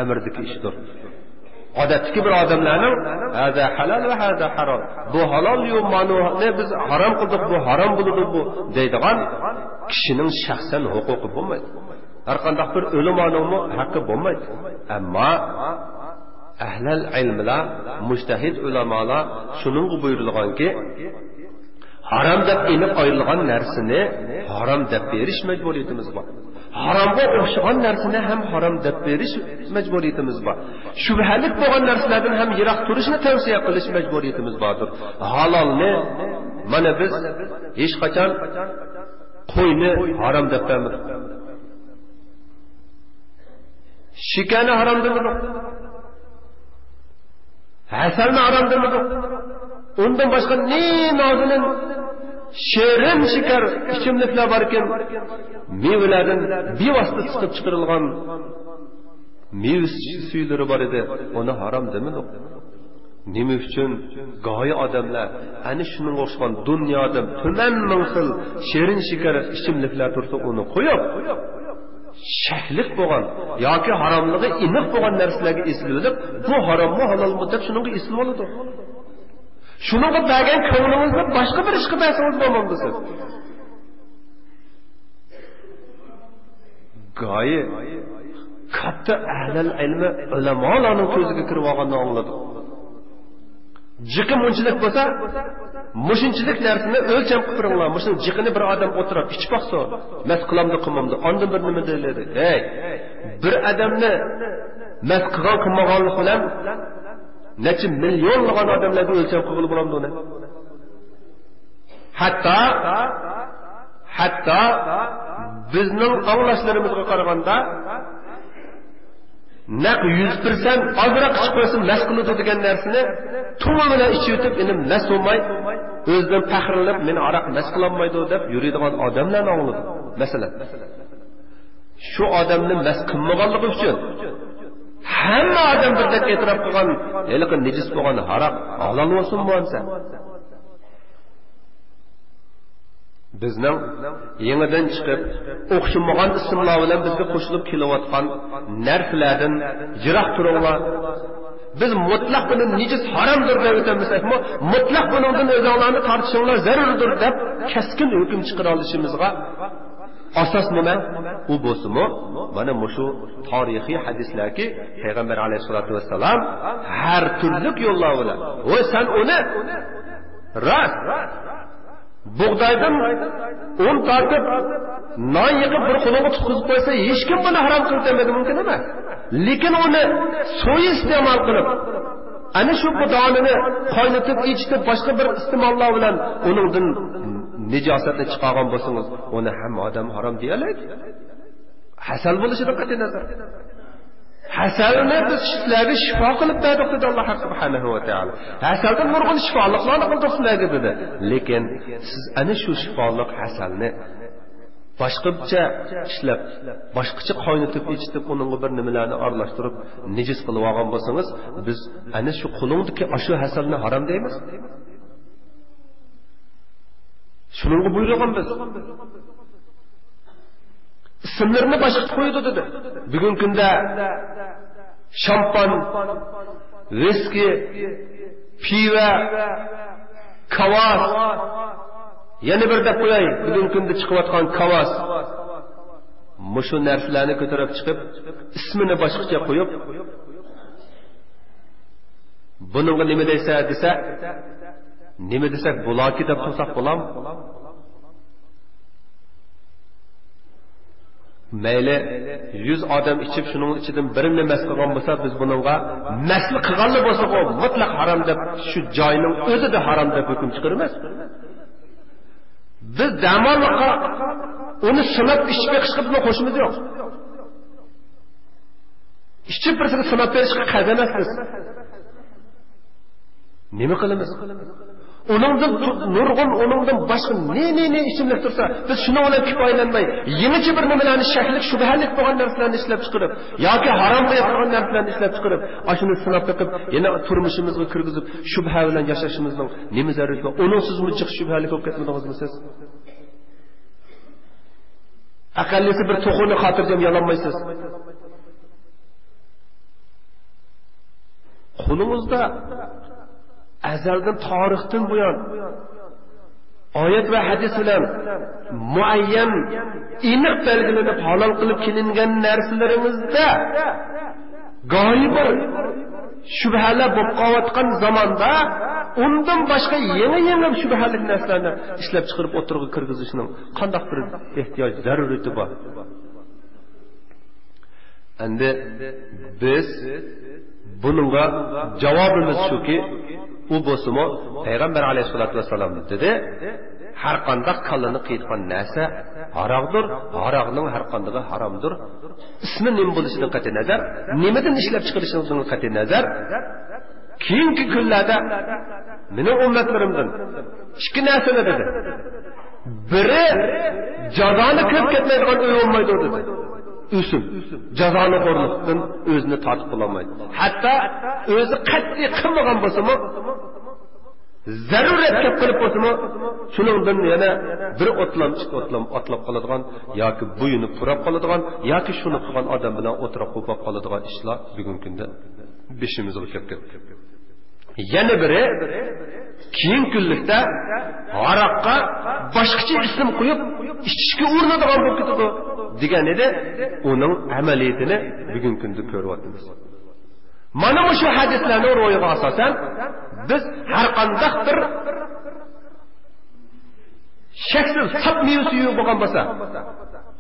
amrdagi ishdir. Odatdagi bir odamlarning hada halol va hada harom. Bu halol yo ma'noni biz harom qildik, bu harom bo'ladi bu deydigan kishining shaxsan huquqi bo'lmaydi. Har qanday bir o'limoningmi haqqi bo'lmaydi. Ammo ahlal ilmlar, mujtahid ulamolar shuning buyurilganki, harom deb aniq ayrilgan narsani harom deb berish majburiyatimiz bor. Haromga o'xshagan narsani ham harom deb berish majburiyatimiz bor. Shubhalik bo'lgan narsalardan ham yiroq turishni tavsiya qilish majburiyatimiz bordir. Halolni mana biz hech qachon qo'yni harom deb bermadik. Shikani harom demadik. Hasalni harom demadik. Undan boshqa ne nozinin shirin shikar ichimliklar borkin, mevalardan bevosita chiqib chiqarilgan meva suylari bor edi, uni harom demadik. Nima uchun go'yo odamlar ana shuning o'xshagan dunyoda tuman ming xil shirin shikar ichimliklar tursa uni qo'yib shaklik bo'lgan yoki haromligi aniq bo'lgan narsalarga eslanib, bu harommi halolmi deb shuningga eslanib oladi. Shuningga bergan ko'nglingizni boshqa bir ishga bersangiz bo'lmaydi siz. Go'yo katta ahlul ilmi ulamolarning ko'ziga kirib olganini angladi. Jiqi munchilik bo'lsa, mushunchilik narsani o'lcham qilib turinglar. Mushun jiqini bir odam o'tirib ichib baqsa, mas qilamdi qilmamdi, ondan bir nima deyiladi. Hey, bir odamni mas qilgan qilmaganlik bilan necha millionlagan odamlarga o'lcham qilib bo'lamdi uni. Hatto bizning anglashlarımızga qaraganda naq 100% azroq chiqib qo'ysa mas qiladi degan narsani tuma bilan ichib o'tib, endi mas bo'lmay o'zidan faxrlanib, meni aroq mas qilolmaydi deb yuradigan odamlarni angladi. Masalan, shu odamni mas qilmaganligi uchun hamma odam birdek e'tirof qilgan, haliqi nejis bo'lgan aroq halol bo'lsin bo'lsa. Bizning yangidan chiqib o'xshamagan ismlar bilan bizga qo'shilib kelayotgan narsalardan yiroq turinglar. Biz mutlaq buni nejis haromdir deb o'tamizmi? Mutlaq buningdan o'zinglarni tortishinglar zarurdir deb keskin hukm chiqara olishimizga asos nima? U bo'lsa-mu, mana shu tarixiy hadislarki Payg'ambar alayhisolatu vassalam har turli yo'llar bilan, "Voy sen uni ras bug'doydan un tortib, non yig'ib bir qo'lga tutqizib qo'ysa, hech kim buni harom qilib demadi, mumkin emas. Lekin uni so'y iste'mol qilib, ana shu donini qaynatib, ichib, boshqa bir iste'mollar bilan uningdan nijosatni chiqargan bo'lsangiz, uni hamma odam harom deyoladi. Hasal bo'lishidan qat'iy nazar. Hasalni biz sizlarga shifo qilib berdik dedi Alloh subhanahu va taolo. Hasaldan nurg'un shifoliklarni qildik sizlarga dedi. Lekin siz ana shu shifolik hasalni boshqacha ishlab, boshqacha qaynatib, ichib, uningga bir nimalarni aralashtirib, nejis qilib olgan bo'lsangiz, biz ana shu qo'lingdagi shu hasalni harom deymiz. Shuningga buyurgan biz. İsimlerini başqa qo'ydi dedi. Bugun kunda şampan, viski, piva, kavas, yana bir deb qo'yay, bugun kunda chiqayotgan kavas. Mushu narsalarni ko'tarib chiqib, ismini boshqacha qo'yib, buningga nima desa, nima desak buloki deb tursak bo'lam? Mayli 100 odam ichib shuning ichidan birini mas qilgan bo'lsa, biz buningga masl qilganli bo'lsa, u mutlaq harom deb shu joyning o'zida harom deb hukm chiqaramiz. Biz damonliqqa uni sinab ichib chiqib bilan qo'shimiz yo'q. Ichib birsini sinab berishga qazamasmiz. Nima qilamiz? Onundan nurg'un, onundan boshqa ne ichimlik tursa, biz shuni bilan kifoyalanmay, yangicha bir nimalarni shaklik, shubhalik bo'lgan narsalarni ishlab chiqarib, yoki harom bo'lgan narsalarni ishlab chiqarib, ashuni sinab qilib, yana turmushimizga kirgizib, shubha bilan yashashimizning nima zarurati bor? Uningsizmi chiq shubhalik bo'lib ketmadingizmi siz? Aqallisi bir to'xuni xotirjam yalanmaysiz. qo'lingizda azaldan tarixdan buyon oyat va hadis bilan muayyan aniq belgilanib halol qilib kelingan narsalaringizda g'oyib bir shubhalar bo'lib qolayotgan zamonda undan boshqa yangi shubhali narsalarni ishlab chiqarib o'tirg'i kirgizishning qanday bir ehtiyoj zarurati bor. Endi biz buningga javobimiz shuki, u bo'lsa-mu payg'ambar alayhisolatu vasallam dedi, har qanday kallani qiyitgan narsa haroqdir, haroqning har qanday haromdir. Ismi nima bo'lishidan qat'iy nazar, nimadan ishlab chiqarishidan qat'iy nazar, keyingi kunlarda mening ummatlarimdan ikki narsani dedi. Biri jazoni kirib ketmaydigan uy bo'lmaydi dedi. Usul jazoni qo'rliqdan o'zini tortib qololmaydi. Hatto o'zi qat'iy qilmagan bo'lsa-mu, zarurat kelib qilib bo'lsa-mu, shuningdan yana bir otlab qoladigan yoki bo'yini purab qoladigan yoki shuni qilgan odam bilan o'tirib qo'pab qoladigan ishlar bugungi kunda beshimizga kelib ketdi. Yana biri keyin kunlikda aroqqa boshqacha ism qo'yib ichishga urinadigan bo'lib ketadi degan edi. Uning amaliyatini bugungi kunda ko'ryapmiz. Mana shu hadislarning ro'yiga asosan biz har qanday bir shaksiz sap mevzu bo'lgan bo'lsa,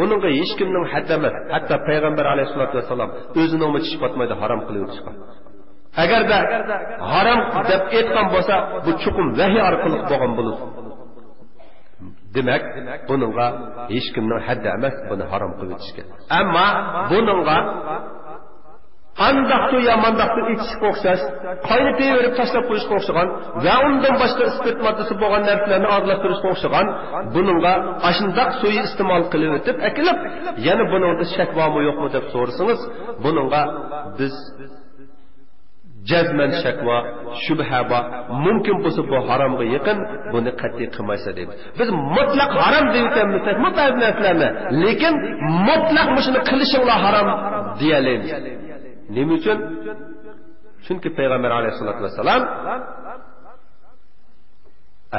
uningga hech kimning haddi emas, hatto payg'ambar alayhisolatu vasallam o'zining ichib qotmaydi, harom qilib o'tishgan. Agarda harom deb aytgan bo'lsa, bu chuqum vahiy orqali bo'lgan bo'ladi. Demak, buningga hech kimning haddi emas, buni harom qilib o'tishga. Ammo buningga andaqtu yomandaqtu ichishga o'xshash, qaynatib berib tashlab qo'yishga o'xshagan va undan boshqa spirt moddasi bo'lgan narsalarni aralashtirishga o'xshagan, buningga ashundaq suyi iste'mol qilib o'tib, akilib, yana buningda shak bormi yo'qmi deb so'rasangiz, buningga biz jazman shakva, shubha bor, mumkin bo'lsa bu haromga yaqin, buni qat'iy qilmaysa deydi. Biz mutlaq harom deyotamiz, mutlaq narsalarni, lekin mutlaq shuni qilishinglar harom deyalaymiz. Nima uchun? Chunki payg'ambar alayhisolatu vasallam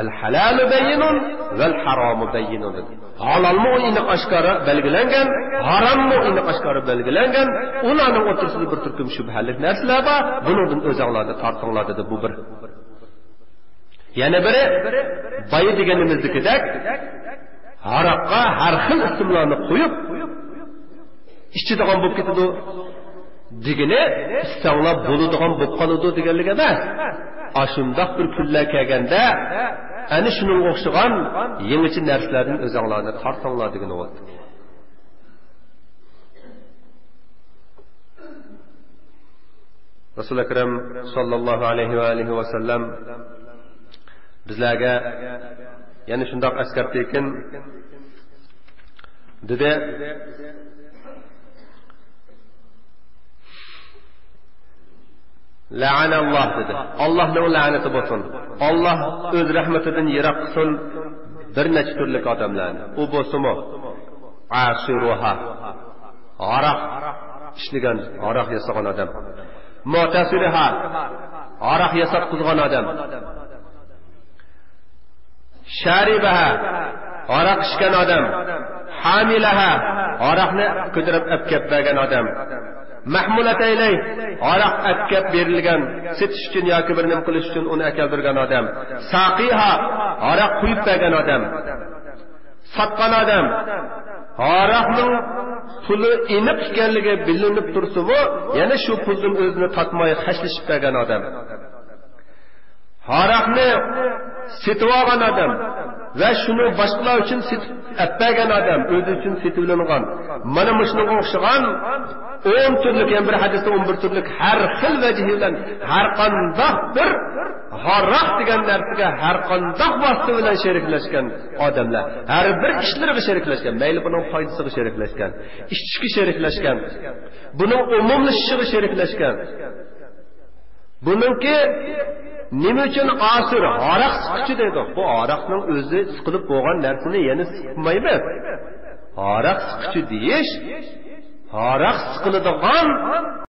al-halalu bayyinun val haramu bayyinun dedi. Halolmi uni oshkora belgilangan, harommi uni oshkora belgilangan. Ularning o'rtasida bir turkum shubhali narsalar bor. Buningdan o'zinglarni tortinglar dedi. Bu bir. Yana biri bayi deganimizdagidek haroqqa har xil ismlarni qo'yib ichadigan bo'lib ketadi. Degini istanglab bo'ladigan bo'lib qoladi deganligi emas. Ashundoq bir kunlar kelganda ana shuning o'xshagan yangicha narsalarning o'zinglarni tortinglar degan bo'ldi. Rasul akram sallallohu alayhi va alihi va sallam bizlarga yana shundoq askartekin dedi. La'analloh dedi. Allohning la'nati bo'lsin. Alloh o'z rahmatidan yiroq qilsin bir necha turli odamlarni. U bo'lsa-mu asiruha. Aroq ishlagan, aroq yasagan odam. Mutasiriha. Aroq yasab qizg'on odam. Sharibaha. Aroq ichgan odam. Hamilaha. Aroqni ko'tarib olib bergan odam. Mahmulatayli, aroq akab berilgan, setish uchun yoki bir nima qilish uchun uni akaldirgan odam. Saqiha, aroq quyib bergan odam. Sotgan odam, aroqning puli inib ekanligi bilinib tursa-mu, yana shu puldan o'zini tatmay xashlashib bergan odam. Aroqni setib olgan odam va shuni boshqalar uchun setib bergan odam, o'zi uchun setib olingan. Mana shunga o'xshagan 10 turlik, yani bir hadisda 11 turlik har xil vajh bilan har qanday bir haroq degan narsaga har qanday vosita bilan sheriklashgan odamlar, har bir ishlarga sheriklashgan, mayli buning foydasiga sheriklashgan, ishga sheriklashgan, buning umumlashishiga sheriklashgan. Buningki nima uchun asir haroq siqchi dedi? Bu haroqning o'zi siqilib bo'lgan narsani yana siqmaydi. Haroq siqchi deyish haroq siqiladigan